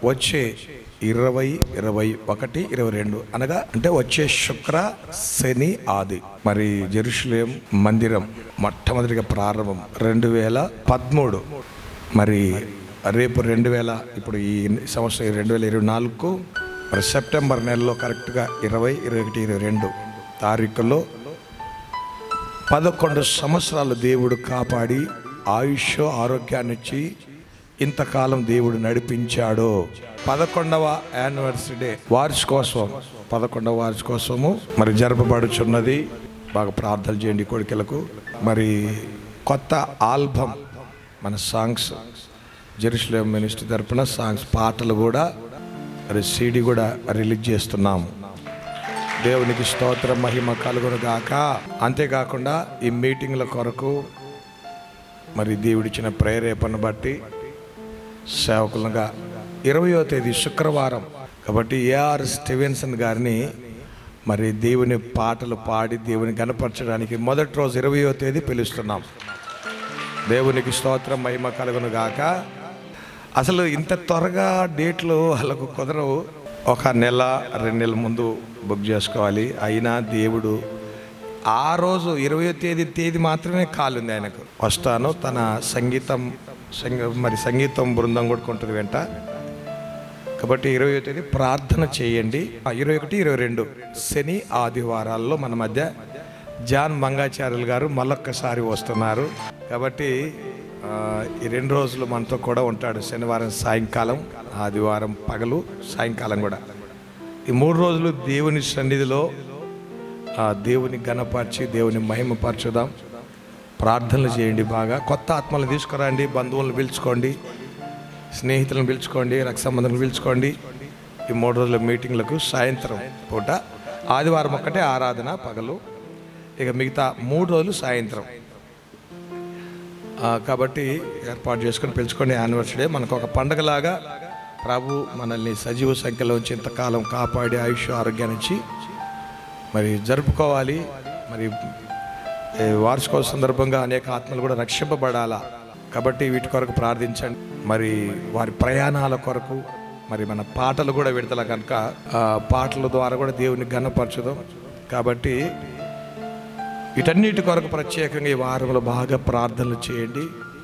వచ్చే 20, 21, 22 అనగా అంటే వచ్చే శుక్ర, శని, ఆది మరి జెరూసలేం మందిరం మొట్టమొదటిగా ప్రారంభం 2013. మరి రేపు ఇప్పుడు ఈ సంవత్సరం 2024 మరి సెప్టెంబర్ నెలలో కరెక్ట్గా 20, 21, 22 తారీఖుల్లో 11 సంవత్సరాలు దేవుడు కాపాడి ఆయుష్ ఆరోగ్యాన్ని ఇచ్చి ఇంతకాలం దేవుడు నడిపించాడు. 11వ యానివర్సరీ డే వార్షికోత్సవం 11వ వార్షికోత్సవము మరి జరపబడుచున్నది. బాగా ప్రార్థన చేయండి కోరికలకు. మరి కొత్త ఆల్బమ్ మన సాంగ్స్ జెరూసలేం మినిస్ట్రీ తరపున సాంగ్స్ పాటలు కూడా మరి సీడీ కూడా రిలీజ్ చేస్తున్నాము. దేవునికి స్తోత్రం, మహిమ కలుగును గాక. అంతేకాకుండా ఈ మీటింగ్ల కొరకు మరి దేవుడిచ్చిన ప్రేరేపణ బట్టి సేవకులుగా 20వ తేదీ శుక్రవారం కాబట్టి ఏఆర్ స్టీవెన్సన్ గారిని మరి దేవుని పాటలు పాడి దేవుని గణపరచడానికి మొదటి రోజు 20వ తేదీ పిలుస్తున్నాం. దేవునికి స్తోత్రం, మహిమ కలుగును గాక. అసలు ఇంత త్వరగా డేట్లు వాళ్ళకు కుదరవు. ఒక నెల 2 నెలల ముందు బుక్ చేసుకోవాలి. అయినా దేవుడు ఆ రోజు 20వ తేదీ మాత్రమే కాలుంది ఆయనకు. వస్తాను. తన సంగీతం బృందం కూడా ఉంటుంది వెంట. కాబట్టి 20వ తేదీ ప్రార్థన చేయండి. 21, 22 శని ఆదివారాల్లో మన మధ్య జాన్ మంగాచార్యులు గారు మళ్ళొక్కసారి వస్తున్నారు. కాబట్టి ఈ 2 రోజులు మనతో కూడా ఉంటాడు. శనివారం సాయంకాలం, ఆదివారం పగలు, సాయంకాలం కూడా. ఈ 3 రోజులు దేవుని సన్నిధిలో దేవుని ఘనపరిచి దేవుని మహిమపరచుదాం. ప్రార్థనలు చేయండి. బాగా కొత్త ఆత్మలు తీసుకురండి. బంధువులను పిలుచుకోండి, స్నేహితులను పిలుచుకోండి, రక్త సంబంధాలను పిలుచుకోండి. ఈ 3 రోజుల మీటింగ్లకు సాయంత్రం పూట, ఆదివారం ఒక్కటే ఆరాధన పగలు, ఇక మిగతా 3 రోజులు సాయంత్రం. కాబట్టి ఏర్పాటు చేసుకొని పిలుచుకోండి. యానివర్సరీ మనకు ఒక పండగలాగా ప్రభు మనల్ని సజీవ సంఖ్యలో ఉంచి ఇంతకాలం కాపాడి ఆయుష్ ఆరోగ్యాన్ని ఇచ్చి మరి జరుపుకోవాలి. మరి వార్షికోత్సవ సందర్భంగా అనేక ఆత్మలు కూడా రక్షింపబడాలా. కాబట్టి వీటి కొరకు ప్రార్థించండి. మరి వారి ప్రయాణాల కొరకు మరి మన పాటలు కూడా విడతల కనుక పాటల ద్వారా కూడా దేవుని ఘనపరచుదాం. కాబట్టి వీటన్నిటి కొరకు ప్రత్యేకంగా ఈ వారంలో బాగా ప్రార్థనలు చేయండి.